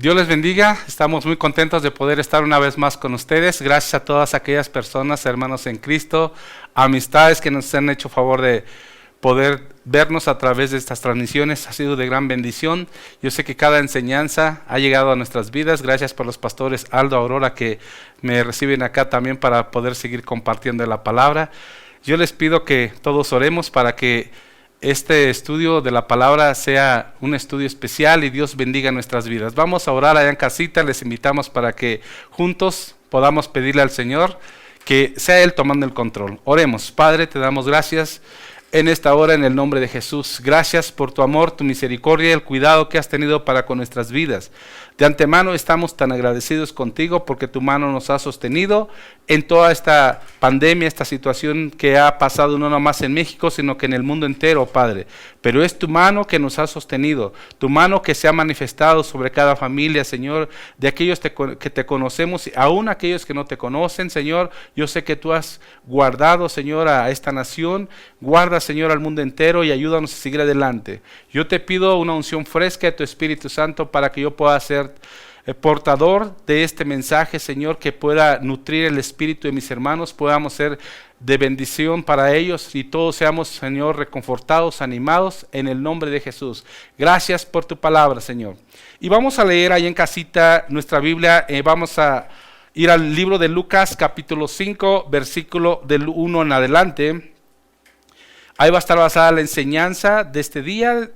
Dios les bendiga, estamos muy contentos de poder estar una vez más con ustedes. Gracias a todas aquellas personas, hermanos en Cristo, amistades que nos han hecho favor de poder vernos a través de estas transmisiones. Ha sido de gran bendición. Yo sé que cada enseñanza ha llegado a nuestras vidas. Gracias por los pastores Aldo, Aurora, que me reciben acá también para poder seguir compartiendo la palabra. Yo les pido que todos oremos para que este estudio de la palabra sea un estudio especial y Dios bendiga nuestras vidas. Vamos a orar allá en casita, les invitamos para que juntos podamos pedirle al Señor que sea Él tomando el control. Oremos. Padre, te damos gracias en esta hora en el nombre de Jesús. Gracias por tu amor, tu misericordia y el cuidado que has tenido para con nuestras vidas. De antemano estamos tan agradecidos contigo porque tu mano nos ha sostenido en toda esta pandemia, esta situación que ha pasado no nomás en México, sino que en el mundo entero, Padre. Pero es tu mano que nos ha sostenido, tu mano que se ha manifestado sobre cada familia, Señor, de aquellos que te conocemos, aún aquellos que no te conocen, Señor. Yo sé que tú has guardado, Señor, a esta nación, guarda, Señor, al mundo entero y ayúdanos a seguir adelante. Yo te pido una unción fresca de tu Espíritu Santo para que yo pueda ser portador de este mensaje, Señor, que pueda nutrir el espíritu de mis hermanos, podamos ser de bendición para ellos y todos seamos, Señor, reconfortados, animados en el nombre de Jesús. Gracias por tu palabra, Señor. Y vamos a leer ahí en casita nuestra Biblia, vamos a ir al libro de Lucas capítulo 5, versículo del 1 en adelante. Ahí va a estar basada la enseñanza de este día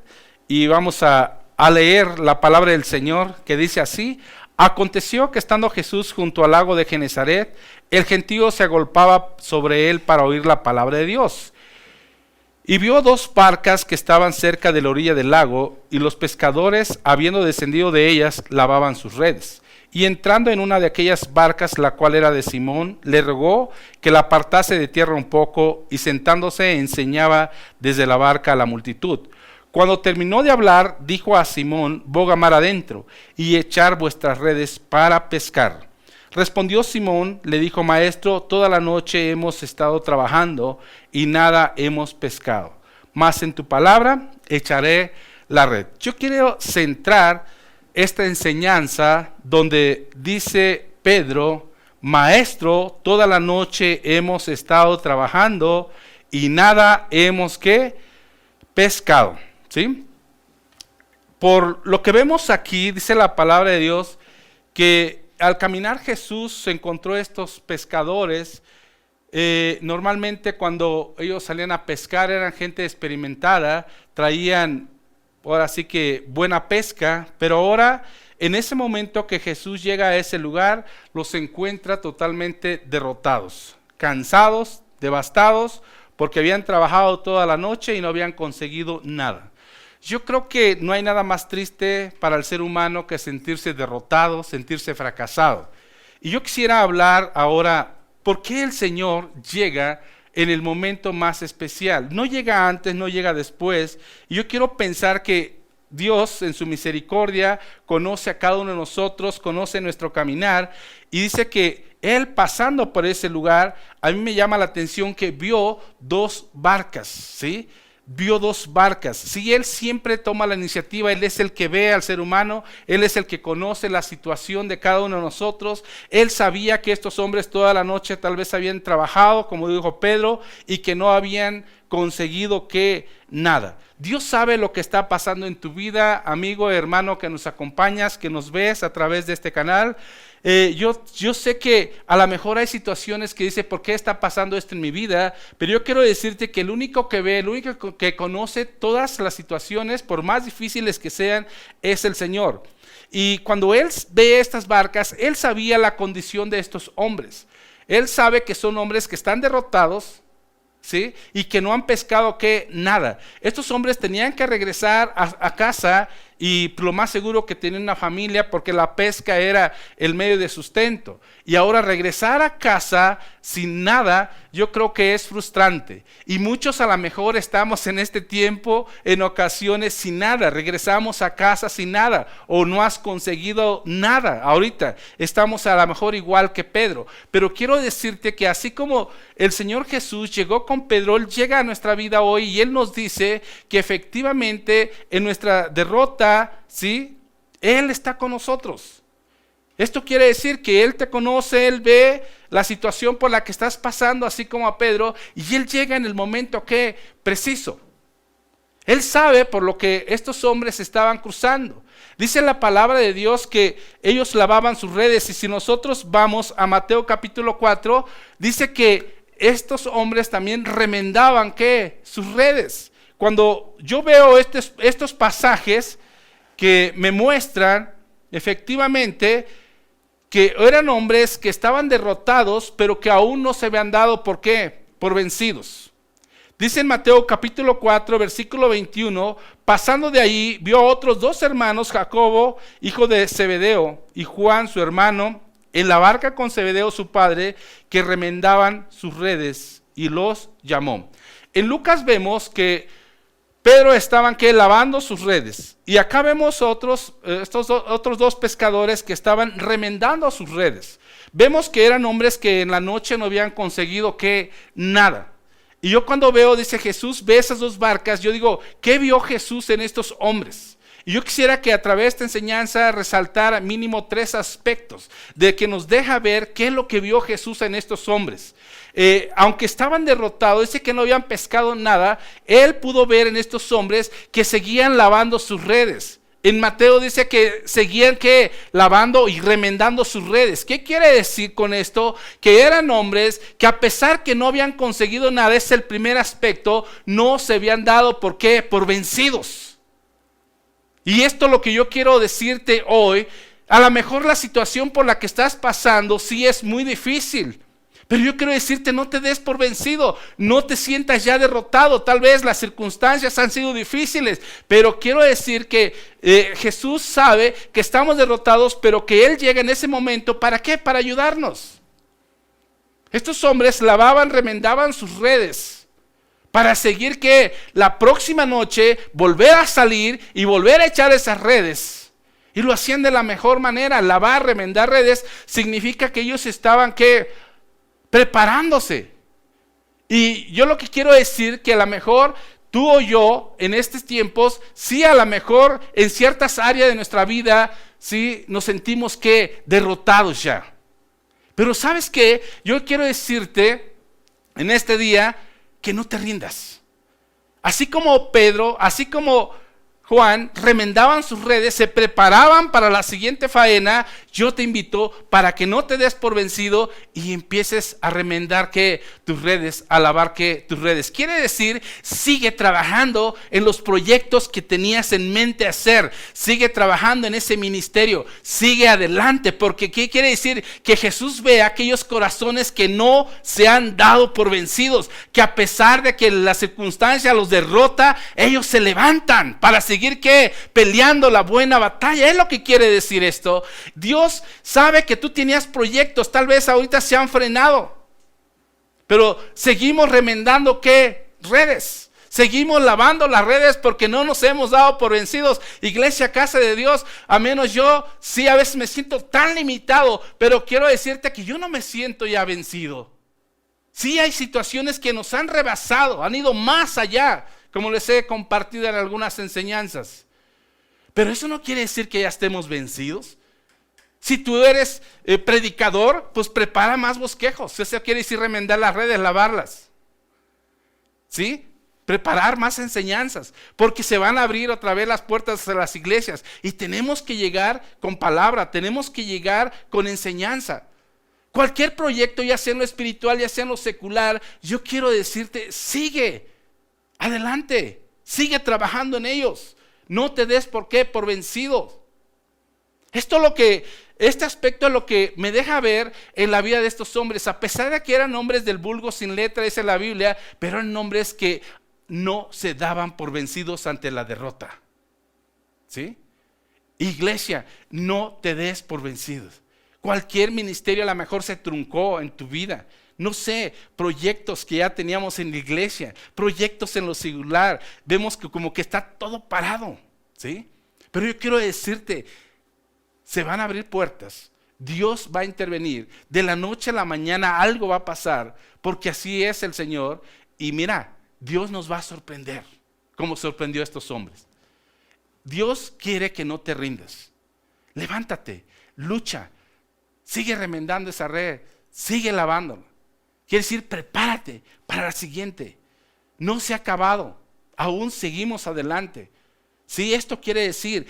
y vamos a leer la palabra del Señor que dice así: aconteció que estando Jesús junto al lago de Genezaret, el gentío se agolpaba sobre él para oír la palabra de Dios. Y vio dos barcas que estaban cerca de la orilla del lago, y los pescadores, habiendo descendido de ellas, lavaban sus redes. Y entrando en una de aquellas barcas, la cual era de Simón, le rogó que la apartase de tierra un poco, y sentándose enseñaba desde la barca a la multitud. Cuando terminó de hablar, dijo a Simón: boga mar adentro y echar vuestras redes para pescar. Respondió Simón, le dijo: Maestro, toda la noche hemos estado trabajando y nada hemos pescado, mas en tu palabra echaré la red. Yo quiero centrar esta enseñanza donde dice Pedro: Maestro, toda la noche hemos estado trabajando y nada hemos pescado. ¿Sí? Por lo que vemos aquí, dice la palabra de Dios, que al caminar Jesús se encontró estos pescadores. Normalmente cuando ellos salían a pescar eran gente experimentada, traían ahora sí que buena pesca, pero ahora en ese momento que Jesús llega a ese lugar, los encuentra totalmente derrotados, cansados, devastados, porque habían trabajado toda la noche y no habían conseguido nada. Yo creo que no hay nada más triste para el ser humano que sentirse derrotado, sentirse fracasado. Y yo quisiera hablar ahora, ¿por qué el Señor llega en el momento más especial? No llega antes, no llega después. Y yo quiero pensar que Dios en su misericordia conoce a cada uno de nosotros, conoce nuestro caminar y dice que Él pasando por ese lugar, a mí me llama la atención que vio dos barcas, ¿sí? Vio dos barcas. Si Él siempre toma la iniciativa, Él es el que ve al ser humano, Él es el que conoce la situación de cada uno de nosotros. Él sabía que estos hombres toda la noche tal vez habían trabajado, como dijo Pedro, y que no habían conseguido nada. Dios sabe lo que está pasando en tu vida, amigo, hermano, que nos acompañas, que nos ves a través de este canal. Yo sé que a lo mejor hay situaciones que dice, ¿por qué está pasando esto en mi vida? Pero yo quiero decirte que el único que ve, el único que conoce todas las situaciones, por más difíciles que sean, es el Señor. Y cuando Él ve estas barcas, Él sabía la condición de estos hombres. Él sabe que son hombres que están derrotados, ¿sí? Y que no han pescado nada. Estos hombres tenían que regresar a casa y lo más seguro que tenían una familia porque la pesca era el medio de sustento. Y ahora regresar a casa sin nada, yo creo que es frustrante. Y muchos a lo mejor estamos en este tiempo en ocasiones sin nada. Regresamos a casa sin nada o no has conseguido nada. Ahorita estamos a lo mejor igual que Pedro. Pero quiero decirte que así como el Señor Jesús llegó con Pedro, Él llega a nuestra vida hoy y Él nos dice que efectivamente en nuestra derrota, ¿sí? Él está con nosotros. Esto quiere decir que Él te conoce, Él ve la situación por la que estás pasando, así como a Pedro, y Él llega en el momento que preciso. Él sabe por lo que estos hombres estaban cruzando. Dice la palabra de Dios que ellos lavaban sus redes, y si nosotros vamos a Mateo capítulo 4, dice que estos hombres también remendaban ¿qué? Sus redes. Cuando yo veo estos pasajes que me muestran efectivamente que eran hombres que estaban derrotados, pero que aún no se habían dado, ¿por qué? Por vencidos. Dice en Mateo capítulo 4, versículo 21, pasando de ahí, vio a otros dos hermanos, Jacobo, hijo de Zebedeo, y Juan, su hermano, en la barca con Zebedeo, su padre, que remendaban sus redes, y los llamó. En Lucas vemos que Pedro estaban lavando sus redes, y acá vemos estos otros dos pescadores que estaban remendando sus redes. Vemos que eran hombres que en la noche no habían conseguido nada. Y yo cuando veo, dice Jesús, ve esas dos barcas, yo digo, ¿qué vio Jesús en estos hombres? Y yo quisiera que a través de esta enseñanza resaltara mínimo 3 aspectos de que nos deja ver qué es lo que vio Jesús en estos hombres. Aunque estaban derrotados, dice que no habían pescado nada, Él pudo ver en estos hombres que seguían lavando sus redes. En Mateo dice que seguían lavando y remendando sus redes. ¿Qué quiere decir con esto? Que eran hombres que a pesar que no habían conseguido nada, es el primer aspecto, no se habían dado, ¿por qué? Por vencidos. Y esto es lo que yo quiero decirte hoy. A lo mejor la situación por la que estás pasando sí es muy difícil, pero yo quiero decirte, no te des por vencido, no te sientas ya derrotado. Tal vez las circunstancias han sido difíciles, pero quiero decir que Jesús sabe que estamos derrotados, pero que Él llega en ese momento, ¿para qué? Para ayudarnos. Estos hombres lavaban, remendaban sus redes, para seguir que la próxima noche volver a salir y volver a echar esas redes. Y lo hacían de la mejor manera. Lavar, remendar redes significa que ellos estaban preparándose. Y yo lo que quiero decir que a lo mejor tú o yo en estos tiempos, sí, a lo mejor en ciertas áreas de nuestra vida, sí, nos sentimos derrotados ya. Pero ¿sabes qué? Yo quiero decirte en este día que no te rindas. Así como Pedro, así como Juan remendaban sus redes, se preparaban para la siguiente faena, yo te invito para que no te des por vencido y empieces a remendar tus redes, a lavar tus redes. Quiere decir, sigue trabajando en los proyectos que tenías en mente hacer, sigue trabajando en ese ministerio, sigue adelante, porque ¿qué quiere decir? Que Jesús vea aquellos corazones que no se han dado por vencidos, que a pesar de que la circunstancia los derrota, ellos se levantan para seguir peleando la buena batalla. Es lo que quiere decir esto. Dios sabe que tú tenías proyectos, tal vez ahorita se han frenado, pero seguimos remendando redes, seguimos lavando las redes porque no nos hemos dado por vencidos. Iglesia, casa de Dios, a menos yo sí a veces me siento tan limitado, pero quiero decirte que yo no me siento ya vencido. Sí hay situaciones que nos han rebasado, han ido más allá, como les he compartido en algunas enseñanzas. Pero eso no quiere decir que ya estemos vencidos. Si tú eres predicador, pues prepara más bosquejos. Eso quiere decir remendar las redes, lavarlas. ¿Sí? Preparar más enseñanzas, porque se van a abrir otra vez las puertas de las iglesias. Y tenemos que llegar con palabra, tenemos que llegar con enseñanza. Cualquier proyecto, ya sea en lo espiritual, ya sea en lo secular, yo quiero decirte, sigue. Adelante, sigue trabajando en ellos. No te des por vencido. Este aspecto es lo que me deja ver en la vida de estos hombres. A pesar de que eran hombres del vulgo sin letra, dice la Biblia, pero eran hombres que no se daban por vencidos ante la derrota. ¿Sí? Iglesia, no te des por vencidos. Cualquier ministerio a lo mejor se truncó en tu vida. No sé, proyectos que ya teníamos en la iglesia, proyectos en lo singular, vemos que como que está todo parado, ¿sí? Pero yo quiero decirte, se van a abrir puertas, Dios va a intervenir, de la noche a la mañana algo va a pasar, porque así es el Señor, y mira, Dios nos va a sorprender, como sorprendió a estos hombres. Dios quiere que no te rindas. levántate, lucha, sigue remendando esa red, sigue lavándola. Quiere decir, prepárate para la siguiente. No se ha acabado, aún seguimos adelante. Sí, esto quiere decir,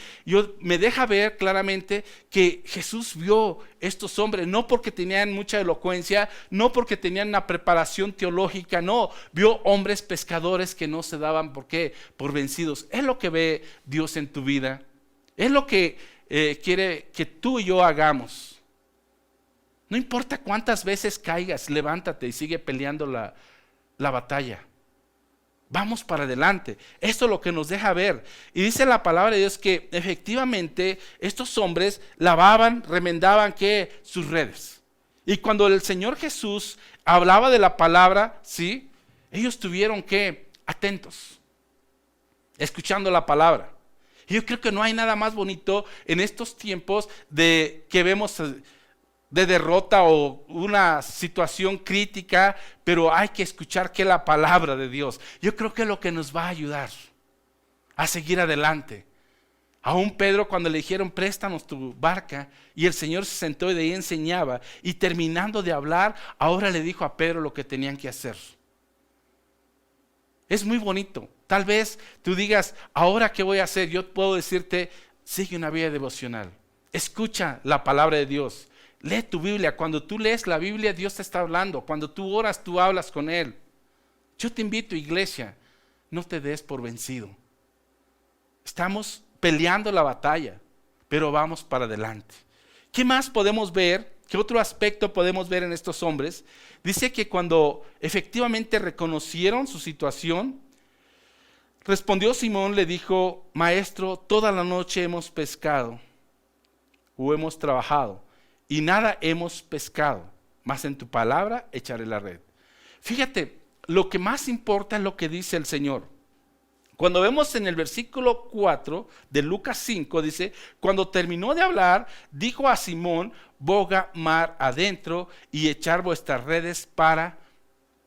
me deja ver claramente que Jesús vio estos hombres, no porque tenían mucha elocuencia, no porque tenían una preparación teológica, no, vio hombres pescadores que no se daban, ¿por qué? Por vencidos. Es lo que ve Dios en tu vida, es lo que quiere que tú y yo hagamos. No importa cuántas veces caigas, levántate y sigue peleando la batalla. Vamos para adelante. Esto es lo que nos deja ver. Y dice la palabra de Dios que efectivamente estos hombres lavaban, remendaban ¿qué? Sus redes. Y cuando el Señor Jesús hablaba de la palabra, ¿sí? Ellos tuvieron que atentos, escuchando la palabra. Y yo creo que no hay nada más bonito en estos tiempos de que vemos de derrota o una situación crítica, pero hay que escuchar que la palabra de Dios. Yo creo que es lo que nos va a ayudar a seguir adelante. Aún Pedro, cuando le dijeron préstanos tu barca, y el Señor se sentó y de ahí enseñaba, y terminando de hablar, ahora le dijo a Pedro lo que tenían que hacer. Es muy bonito. Tal vez tú digas, ahora qué voy a hacer. Yo puedo decirte, sigue una vida devocional, escucha la palabra de Dios. Lee tu Biblia. Cuando tú lees la Biblia, Dios te está hablando. Cuando tú oras, tú hablas con Él. Yo te invito, iglesia, no te des por vencido. Estamos peleando la batalla, pero vamos para adelante. ¿Qué más podemos ver? ¿Qué otro aspecto podemos ver en estos hombres? Dice que cuando efectivamente reconocieron su situación, respondió Simón, le dijo, maestro, toda la noche hemos pescado o hemos trabajado y nada hemos pescado, mas en tu palabra echaré la red. Fíjate, lo que más importa es lo que dice el Señor. Cuando vemos en el versículo 4 de Lucas 5, dice, cuando terminó de hablar, dijo a Simón, boga mar adentro y echar vuestras redes para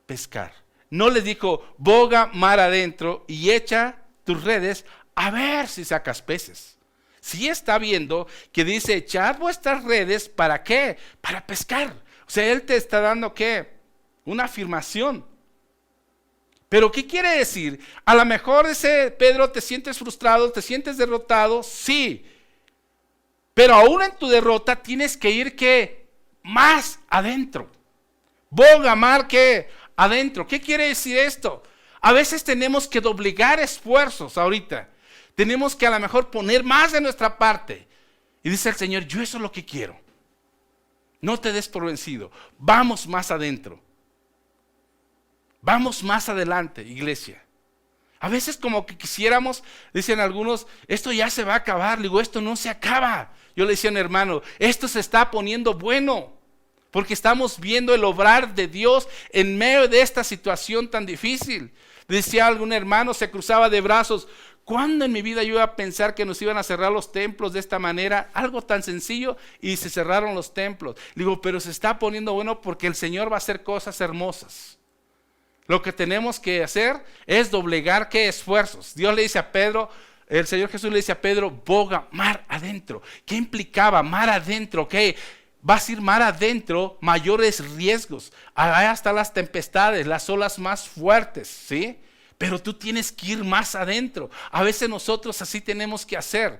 pescar. No le dijo, boga mar adentro y echa tus redes a ver si sacas peces. Sí está viendo que dice, echad vuestras redes, ¿para qué? Para pescar. O sea, Él te está dando, ¿qué? Una afirmación. Pero ¿qué quiere decir? A lo mejor dice Pedro, te sientes frustrado, te sientes derrotado, sí. Pero aún en tu derrota tienes que ir, ¿qué? Más adentro. Boga mar, ¿qué? Adentro. ¿Qué quiere decir esto? A veces tenemos que doblegar esfuerzos ahorita. Tenemos que a lo mejor poner más de nuestra parte. Y dice el Señor, yo eso es lo que quiero. No te des por vencido. Vamos más adentro. Vamos más adelante, iglesia. A veces como que quisiéramos, dicen algunos, esto ya se va a acabar. Le digo, esto no se acaba. Yo le decía a un hermano, esto se está poniendo bueno. Porque estamos viendo el obrar de Dios en medio de esta situación tan difícil. Decía algún hermano, se cruzaba de brazos. ¿Cuándo en mi vida yo iba a pensar que nos iban a cerrar los templos de esta manera? Algo tan sencillo y se cerraron los templos. Le digo, pero se está poniendo bueno porque el Señor va a hacer cosas hermosas. Lo que tenemos que hacer es doblegar ¿qué? Esfuerzos. Dios le dice a Pedro, el Señor Jesús le dice a Pedro, boga mar adentro. ¿Qué implicaba mar adentro? ¿Qué? Vas a ir mar adentro, mayores riesgos. Allá están las tempestades, las olas más fuertes, ¿sí? Pero tú tienes que ir más adentro. A veces nosotros así tenemos que hacer,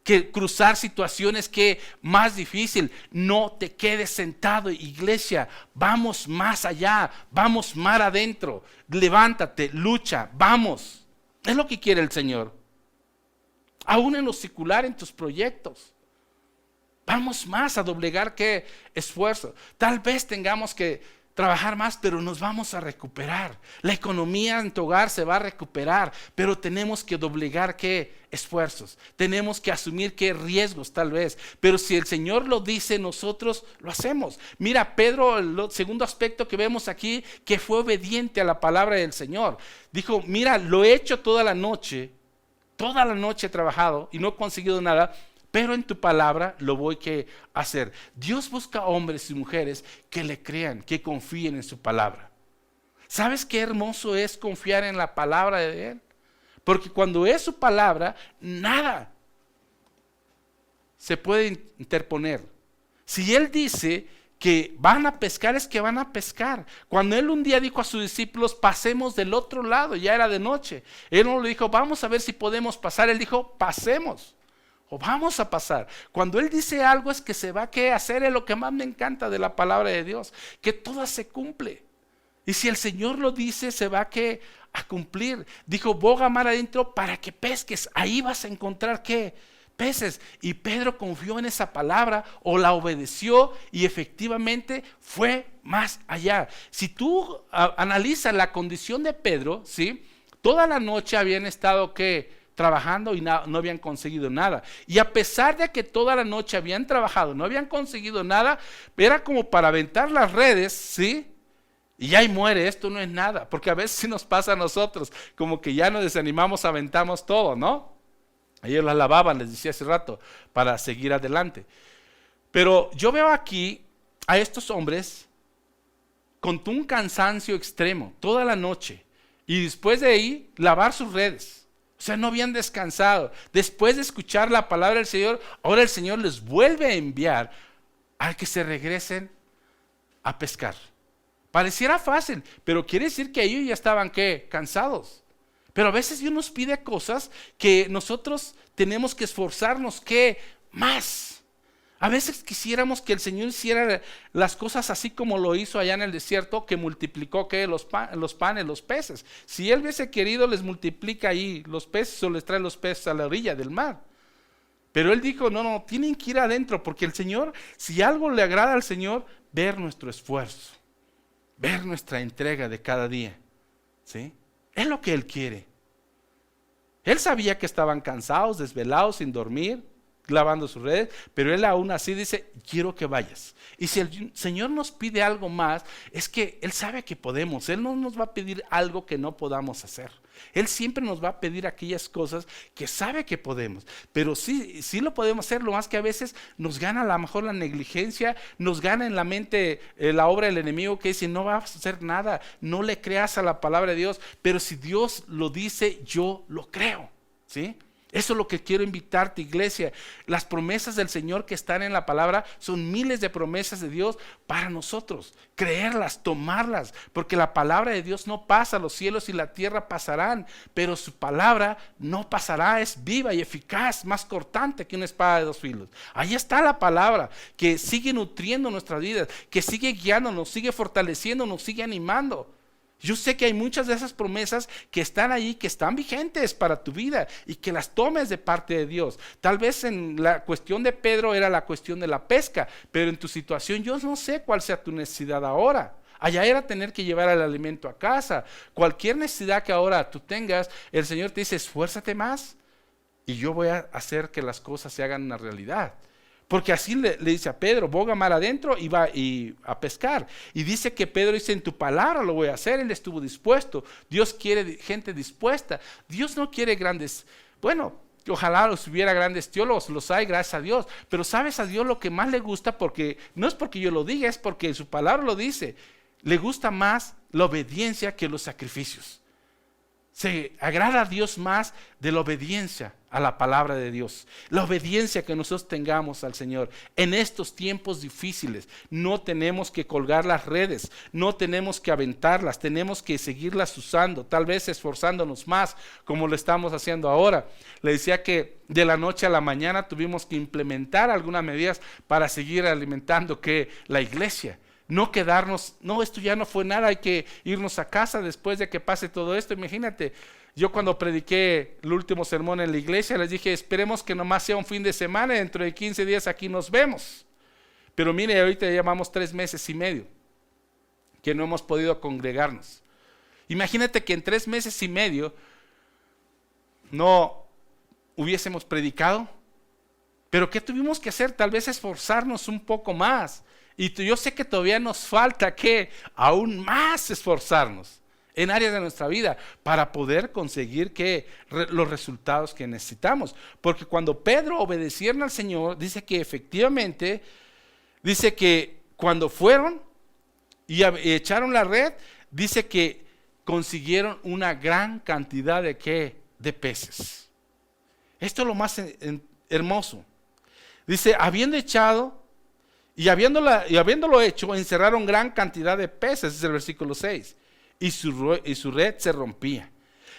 que cruzar situaciones que más difícil. No te quedes sentado, iglesia. Vamos más allá, vamos más adentro. Levántate, lucha, vamos. Es lo que quiere el Señor. Aún en lo secular, en tus proyectos. Vamos más a doblegar ¿qué? Esfuerzo. Tal vez tengamos que trabajar más, pero nos vamos a recuperar. La economía en tu hogar se va a recuperar, pero tenemos que doblegar ¿qué? Esfuerzos. Tenemos que asumir qué riesgos tal vez. Pero si el Señor lo dice, nosotros lo hacemos. Mira, Pedro, el segundo aspecto que vemos aquí, que fue obediente a la palabra del Señor. Dijo, mira, lo he hecho toda la noche he trabajado y no he conseguido nada, pero en tu palabra lo voy a hacer. Dios busca hombres y mujeres que le crean, que confíen en su palabra. ¿Sabes qué hermoso es confiar en la palabra de Él? Porque cuando es su palabra, nada se puede interponer. Si Él dice que van a pescar, es que van a pescar. Cuando Él un día dijo a sus discípulos, pasemos del otro lado, ya era de noche. Él no le dijo, vamos a ver si podemos pasar. Él dijo, pasemos. O vamos a pasar. Cuando Él dice algo es que se va a hacer. Es lo que más me encanta de la palabra de Dios, que todo se cumple. Y si el Señor lo dice, se va a cumplir. Dijo, boga mar adentro para que pesques. Ahí vas a encontrar ¿qué? Peces. Y Pedro confió en esa palabra o la obedeció y efectivamente fue más allá. Si tú analizas la condición de Pedro, ¿sí? Toda la noche habían estado trabajando y no habían conseguido nada. Y a pesar de que toda la noche habían trabajado, no habían conseguido nada, era como para aventar las redes, ¿sí? Y ahí muere, esto no es nada, porque a veces sí nos pasa a nosotros, como que ya nos desanimamos, aventamos todo, ¿no? Ellos las lavaban, les decía hace rato, para seguir adelante. Pero yo veo aquí a estos hombres con un cansancio extremo, toda la noche, y después de ahí, lavar sus redes. O sea, no habían descansado. Después de escuchar la palabra del Señor, ahora el Señor les vuelve a enviar a que se regresen a pescar. Pareciera fácil, pero quiere decir que ellos ya estaban cansados. Pero a veces Dios nos pide cosas que nosotros tenemos que esforzarnos más. A veces quisiéramos que el Señor hiciera las cosas así como lo hizo allá en el desierto, que multiplicó los panes, los peces. Si Él hubiese querido, les multiplica ahí los peces o les trae los peces a la orilla del mar. Pero Él dijo, no, tienen que ir adentro, porque el Señor, si algo le agrada al Señor, ver nuestro esfuerzo. Ver nuestra entrega de cada día, ¿sí? Es lo que Él quiere. Él sabía que estaban cansados, desvelados, sin dormir, lavando sus redes, pero Él aún así dice, quiero que vayas. Y si el Señor nos pide algo más, es que Él sabe que podemos. Él no nos va a pedir algo que no podamos hacer. Él siempre nos va a pedir aquellas cosas que sabe que podemos. Pero sí lo podemos hacer, lo más que a veces nos gana a lo mejor la negligencia, nos gana en la mente la obra del enemigo que dice, no vas a hacer nada, no le creas a la palabra de Dios. Pero si Dios lo dice, yo lo creo, ¿sí? Eso es lo que quiero invitarte, iglesia. Las promesas del Señor que están en la palabra son miles de promesas de Dios para nosotros. Creerlas, tomarlas, porque la palabra de Dios no pasa, los cielos y la tierra pasarán, pero su palabra no pasará, es viva y eficaz, más cortante que una espada de dos filos. Ahí está la palabra que sigue nutriendo nuestras vidas, que sigue guiándonos, sigue fortaleciendo, nos sigue animando. Yo sé que hay muchas de esas promesas que están ahí, que están vigentes para tu vida y que las tomes de parte de Dios. Tal vez en la cuestión de Pedro era la cuestión de la pesca, pero en tu situación yo no sé cuál sea tu necesidad ahora. Allá era tener que llevar el alimento a casa. Cualquier necesidad que ahora tú tengas, el Señor te dice, esfuérzate más y yo voy a hacer que las cosas se hagan una realidad. Porque así le dice a Pedro, boga mar adentro y va a pescar. Y dice que Pedro dice, en tu palabra lo voy a hacer. Él estuvo dispuesto. Dios quiere gente dispuesta. Dios no quiere grandes, bueno, ojalá los hubiera grandes teólogos, los hay, gracias a Dios. Pero sabes a Dios lo que más le gusta, porque no es porque yo lo diga, es porque su palabra lo dice. Le gusta más la obediencia que los sacrificios. Se agrada a Dios más de la obediencia a la palabra de Dios. La obediencia que nosotros tengamos al Señor. En estos tiempos difíciles no tenemos que colgar las redes, no tenemos que aventarlas, tenemos que seguirlas usando, tal vez esforzándonos más como lo estamos haciendo ahora. Le decía que de la noche a la mañana tuvimos que implementar algunas medidas para seguir alimentando la iglesia. No quedarnos, no, esto ya no fue nada, hay que irnos a casa después de que pase todo esto. Imagínate, yo cuando prediqué el último sermón en la iglesia, les dije, esperemos que nomás sea un fin de semana, dentro de 15 días aquí nos vemos. Pero mire, ahorita ya llevamos 3 meses y medio que no hemos podido congregarnos. Imagínate que en 3 meses y medio no hubiésemos predicado. Pero ¿qué tuvimos que hacer? Tal vez esforzarnos un poco más. Y yo sé que todavía nos falta que aún más esforzarnos en áreas de nuestra vida para poder conseguir los resultados que necesitamos. Porque cuando Pedro obedecieron al Señor, dice que efectivamente, dice que cuando fueron y echaron la red, dice que consiguieron una gran cantidad de peces. Esto es lo más hermoso. Dice, habiendo echado y habiéndolo hecho, encerraron gran cantidad de peces, es el versículo 6, y su red se rompía.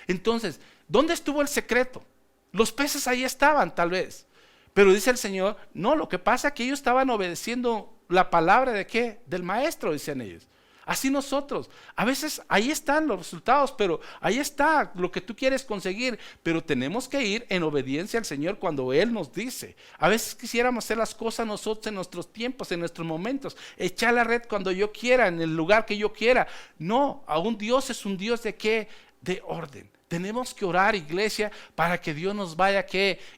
Entonces, ¿dónde estuvo el secreto? Los peces ahí estaban, tal vez. Pero dice el Señor, no, lo que pasa es que ellos estaban obedeciendo la palabra de ¿qué? Del maestro, dicen ellos. Así nosotros, a veces ahí están los resultados, pero ahí está lo que tú quieres conseguir, pero tenemos que ir en obediencia al Señor cuando Él nos dice. A veces quisiéramos hacer las cosas nosotros en nuestros tiempos, en nuestros momentos, echar la red cuando yo quiera, en el lugar que yo quiera. No, aún Dios es un Dios de ¿qué? De orden. Tenemos que orar, iglesia, para que Dios nos vaya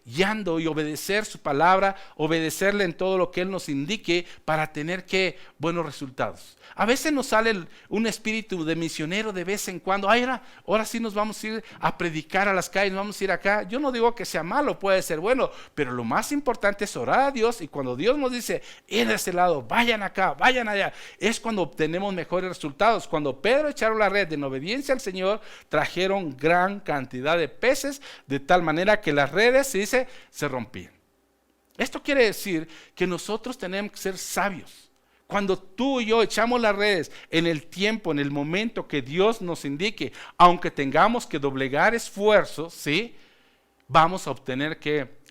guiando y obedecer su palabra, obedecerle en todo lo que Él nos indique para tener buenos resultados. A veces nos sale un espíritu de misionero de vez en cuando. Ay, ahora sí nos vamos a ir a predicar a las calles, nos vamos a ir acá. Yo no digo que sea malo, puede ser bueno, pero lo más importante es orar a Dios, y cuando Dios nos dice, ir de ese lado, vayan acá, vayan allá, es cuando obtenemos mejores resultados. Cuando Pedro echaron la red en obediencia al Señor, trajeron gran cantidad de peces, de tal manera que las redes, se rompían. Esto quiere decir que nosotros tenemos que ser sabios. Cuando tú y yo echamos las redes en el tiempo, en el momento que Dios nos indique, aunque tengamos que doblegar esfuerzos, ¿sí? Vamos a obtener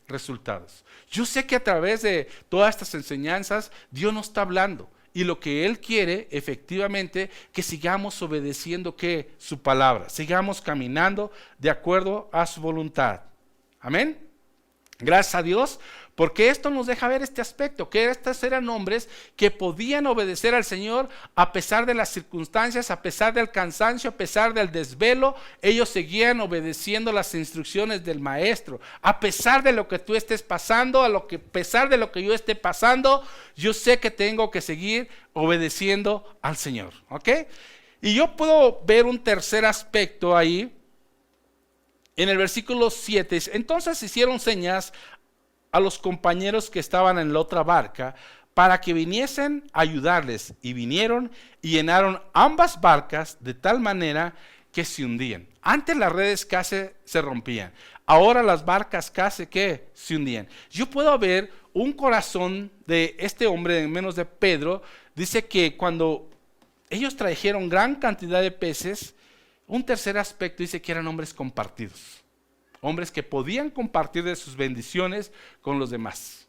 resultados. Yo sé que a través de todas estas enseñanzas Dios nos está hablando, y lo que Él quiere efectivamente que sigamos obedeciendo su palabra, sigamos caminando de acuerdo a su voluntad. Amén. Gracias a Dios, porque esto nos deja ver este aspecto, que estos eran hombres que podían obedecer al Señor a pesar de las circunstancias, a pesar del cansancio, a pesar del desvelo. Ellos seguían obedeciendo las instrucciones del maestro. A pesar de lo que tú estés pasando, a pesar de lo que yo esté pasando, yo sé que tengo que seguir obedeciendo al Señor. ¿Ok? Y yo puedo ver un tercer aspecto ahí. En el versículo 7, entonces hicieron señas a los compañeros que estaban en la otra barca para que viniesen a ayudarles, y vinieron y llenaron ambas barcas de tal manera que se hundían. Antes las redes casi se rompían, ahora las barcas casi se hundían. Yo puedo ver un corazón de este hombre, en menos de Pedro. Dice que cuando ellos trajeron gran cantidad de peces, un tercer aspecto dice que eran hombres compartidos, hombres que podían compartir de sus bendiciones con los demás.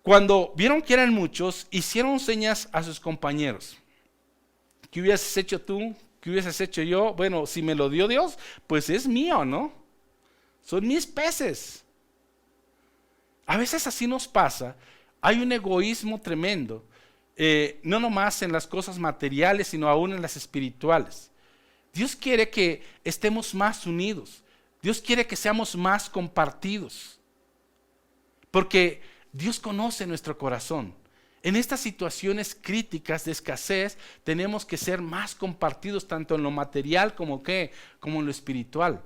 Cuando vieron que eran muchos, hicieron señas a sus compañeros. ¿Qué hubieses hecho tú? ¿Qué hubieses hecho yo? Bueno, si me lo dio Dios, pues es mío, ¿no? Son mis peces. A veces así nos pasa. Hay un egoísmo tremendo, no nomás en las cosas materiales, sino aún en las espirituales. Dios quiere que estemos más unidos. Dios quiere que seamos más compartidos. Porque Dios conoce nuestro corazón. En estas situaciones críticas de escasez tenemos que ser más compartidos, tanto en lo material como en lo espiritual.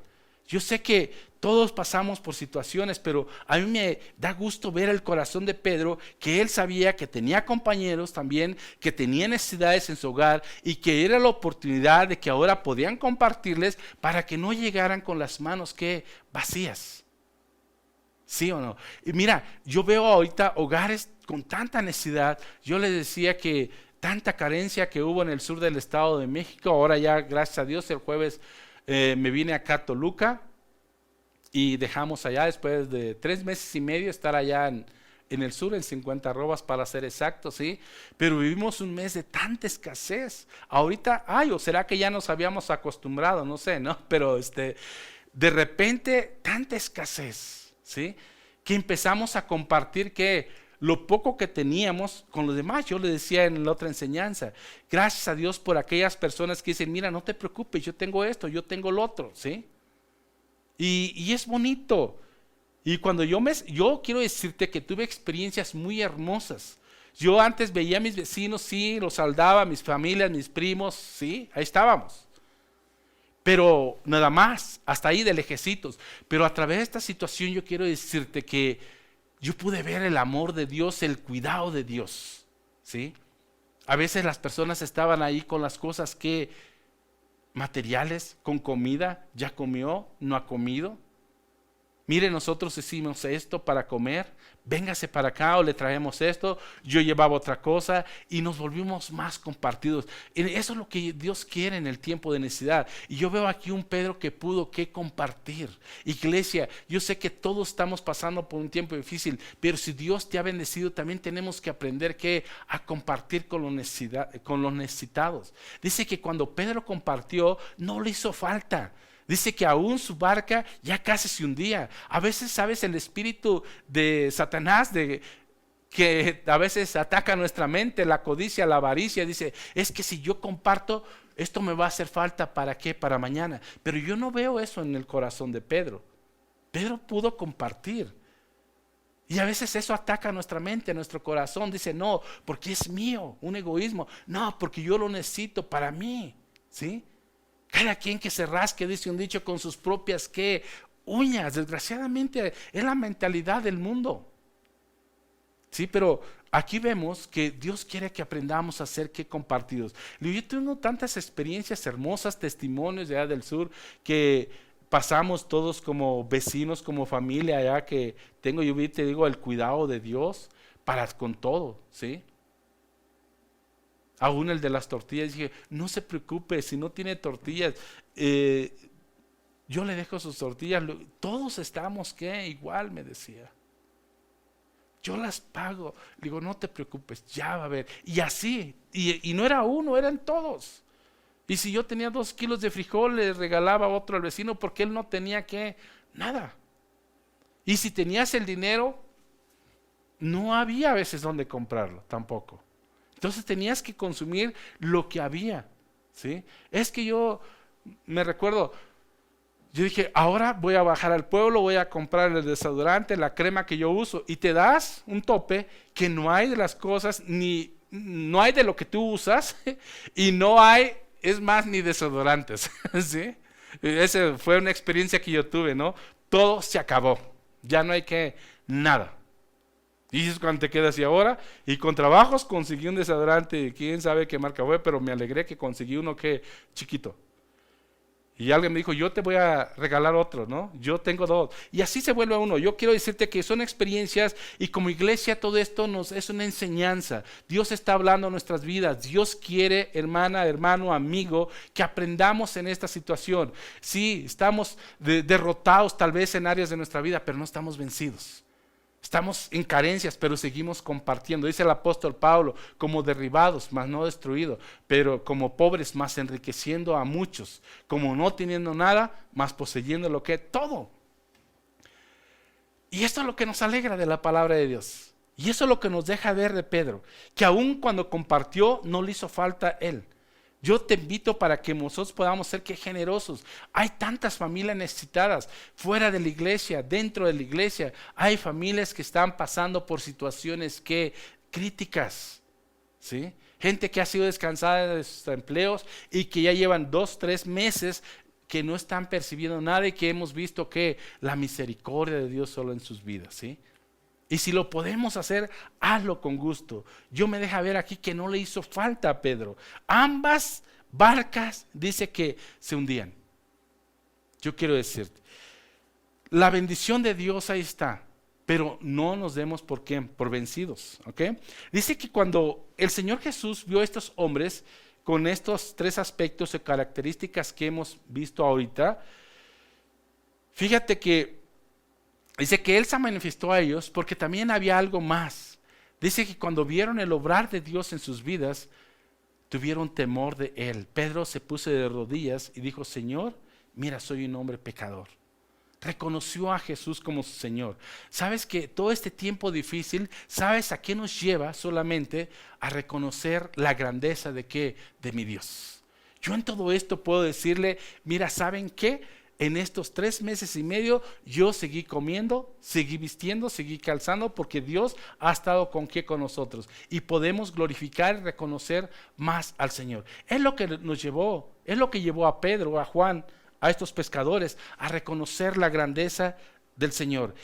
Yo sé que todos pasamos por situaciones, pero a mí me da gusto ver el corazón de Pedro, que él sabía que tenía compañeros también, que tenía necesidades en su hogar, y que era la oportunidad de que ahora podían compartirles para que no llegaran con las manos vacías. ¿Sí o no? Y mira, yo veo ahorita hogares con tanta necesidad. Yo les decía que tanta carencia que hubo en el sur del Estado de México. Ahora ya, gracias a Dios, el jueves me vine acá a Toluca y dejamos allá, después de 3 meses y medio, estar allá en el sur, en 50 arrobas para ser exactos, ¿sí? Pero vivimos un mes de tanta escasez. Ahorita, o será que ya nos habíamos acostumbrado, no sé, ¿no? Pero de repente, tanta escasez, ¿sí? Que empezamos a compartir lo poco que teníamos con los demás. Yo le decía en la otra enseñanza, gracias a Dios por aquellas personas que dicen, mira, no te preocupes, yo tengo esto, yo tengo lo otro, ¿sí? Y es bonito. Y cuando yo quiero decirte que tuve experiencias muy hermosas. Yo antes veía a mis vecinos, sí, los saludaba, mis familias, mis primos, sí, ahí estábamos. Pero nada más, hasta ahí de lejecitos. Pero a través de esta situación yo quiero decirte que yo pude ver el amor de Dios, el cuidado de Dios, ¿sí? A veces las personas estaban ahí con las cosas materiales, con comida, ya comió, no ha comido. Mire, nosotros hicimos esto para comer, véngase para acá o le traemos esto, yo llevaba otra cosa y nos volvimos más compartidos. Eso es lo que Dios quiere en el tiempo de necesidad. Y yo veo aquí un Pedro que pudo compartir. Iglesia, yo sé que todos estamos pasando por un tiempo difícil, pero si Dios te ha bendecido, también tenemos que aprender a compartir con los necesitados. Dice que cuando Pedro compartió, no le hizo falta. Dice que aún su barca ya casi se hundía. A veces, ¿sabes? El espíritu de Satanás, que a veces ataca nuestra mente, la codicia, la avaricia, dice, es que si yo comparto, esto me va a hacer falta, ¿para qué? Para mañana. Pero yo no veo eso en el corazón de Pedro. Pedro pudo compartir. Y a veces eso ataca nuestra mente, nuestro corazón. Dice, no, porque es mío, un egoísmo. No, porque yo lo necesito para mí. ¿Sí? Cada quien que se rasque, dice un dicho, con sus propias uñas. Desgraciadamente es la mentalidad del mundo. Sí, pero aquí vemos que Dios quiere que aprendamos a ser compartidos. Yo tengo tantas experiencias hermosas, testimonios de allá del sur, que pasamos todos como vecinos, como familia allá, que tengo, yo te digo, el cuidado de Dios para con todo, ¿sí? Aún el de las tortillas, dije, no se preocupe, si no tiene tortillas, yo le dejo sus tortillas, todos estamos igual, me decía. Yo las pago. Le digo, no te preocupes, ya va a haber. Y así, y no era uno, eran todos. Y si yo tenía 2 kilos de frijol, le regalaba otro al vecino porque él no tenía nada. Y si tenías el dinero, no había a veces donde comprarlo tampoco. Entonces tenías que consumir lo que había, ¿sí? Es que yo me recuerdo, yo dije, ahora voy a bajar al pueblo, voy a comprar el desodorante, la crema que yo uso, y te das un tope que no hay de las cosas, no hay de lo que tú usas, y no hay, es más, ni desodorantes, ¿sí? Esa fue una experiencia que yo tuve, ¿no? Todo se acabó, ya no hay nada. Y es cuando te quedas y ahora, y con trabajos conseguí un desodorante, quién sabe qué marca fue, pero me alegré que conseguí uno chiquito. Y alguien me dijo, yo te voy a regalar otro, ¿no? Yo tengo 2. Y así se vuelve uno. Yo quiero decirte que son experiencias y como iglesia todo esto es una enseñanza. Dios está hablando en nuestras vidas. Dios quiere, hermana, hermano, amigo, que aprendamos en esta situación. Sí, estamos derrotados tal vez en áreas de nuestra vida, pero no estamos vencidos. Estamos en carencias, pero seguimos compartiendo. Dice el apóstol Pablo, como derribados, mas no destruidos, pero como pobres, mas enriqueciendo a muchos, como no teniendo nada, mas poseyendo lo que es todo. Y esto es lo que nos alegra de la palabra de Dios. Y eso es lo que nos deja ver de Pedro, que aun cuando compartió, no le hizo falta él. Yo te invito para que nosotros podamos ser generosos. Hay tantas familias necesitadas fuera de la iglesia, dentro de la iglesia. Hay familias que están pasando por situaciones críticas, ¿sí? Gente que ha sido descansada de sus empleos y que ya llevan 2, 3 meses que no están percibiendo nada y que hemos visto que la misericordia de Dios solo en sus vidas, ¿sí? Y si lo podemos hacer, hazlo con gusto. Yo me deja ver aquí que no le hizo falta a Pedro. Ambas barcas dice que se hundían. Yo quiero decirte, la bendición de Dios ahí está, pero no nos demos por vencidos. ¿Okay? Dice que cuando el Señor Jesús vio a estos hombres con estos 3 aspectos o características que hemos visto ahorita, fíjate que dice que Él se manifestó a ellos porque también había algo más. Dice que cuando vieron el obrar de Dios en sus vidas, tuvieron temor de Él. Pedro se puso de rodillas y dijo, Señor, mira, soy un hombre pecador. Reconoció a Jesús como su Señor. ¿Sabes que todo este tiempo difícil, sabes a qué nos lleva? Solamente a reconocer la grandeza de mi Dios. Yo en todo esto puedo decirle, mira, ¿saben qué? En estos 3 meses y medio yo seguí comiendo, seguí vistiendo, seguí calzando porque Dios ha estado con nosotros y podemos glorificar y reconocer más al Señor. Es lo que nos llevó, es lo que llevó a Pedro, a Juan, a estos pescadores a reconocer la grandeza del Señor.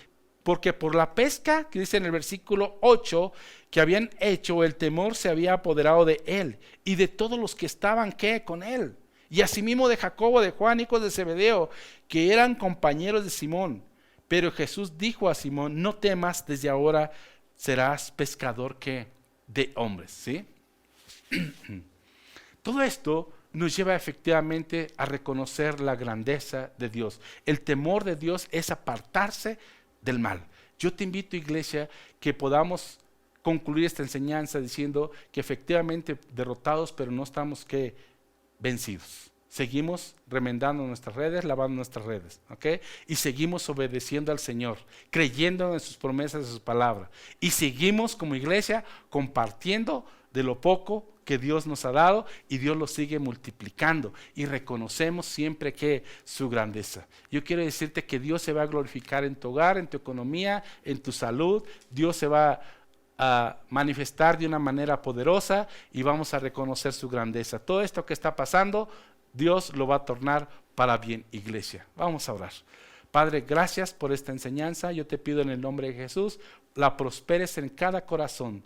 Porque por la pesca, que dice en el versículo 8, que habían hecho, el temor se había apoderado de él y de todos los que estaban con él. Y asimismo de Jacobo, de Juan, hijos de Zebedeo, que eran compañeros de Simón. Pero Jesús dijo a Simón, no temas, desde ahora serás pescador de hombres, ¿sí? Todo esto nos lleva efectivamente a reconocer la grandeza de Dios. El temor de Dios es apartarse del mal. Yo te invito, iglesia, que podamos concluir esta enseñanza diciendo que efectivamente derrotados, pero no estamos vencidos. Seguimos remendando nuestras redes, lavando nuestras redes, ¿ok? Y seguimos obedeciendo al Señor, creyendo en sus promesas, en su palabra. Y seguimos como iglesia compartiendo de lo poco que Dios nos ha dado, y Dios lo sigue multiplicando, y reconocemos siempre que su grandeza. Yo quiero decirte que Dios se va a glorificar en tu hogar, en tu economía, en tu salud. Dios se va a manifestar de una manera poderosa y vamos a reconocer su grandeza. Todo esto que está pasando, Dios lo va a tornar para bien, iglesia. Vamos a orar. Padre, gracias por esta enseñanza. Yo te pido en el nombre de Jesús, la prosperes en cada corazón.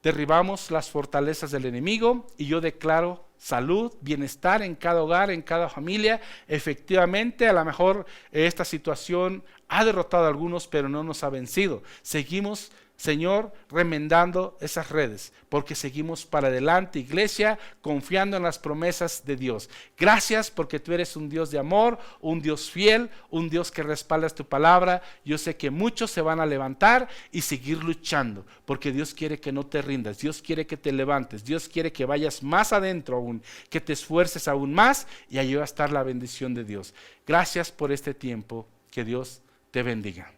Derribamos las fortalezas del enemigo y yo declaro salud, bienestar en cada hogar, en cada familia. Efectivamente, a lo mejor esta situación ha derrotado a algunos, pero no nos ha vencido. Seguimos, Señor, remendando esas redes, porque seguimos para adelante, iglesia, confiando en las promesas de Dios. Gracias porque tú eres un Dios de amor, un Dios fiel, un Dios que respaldas tu palabra. Yo sé que muchos se van a levantar y seguir luchando, porque Dios quiere que no te rindas, Dios quiere que te levantes, Dios quiere que vayas más adentro aún, que te esfuerces aún más, y ahí va a estar la bendición de Dios. Gracias por este tiempo, que Dios te bendiga.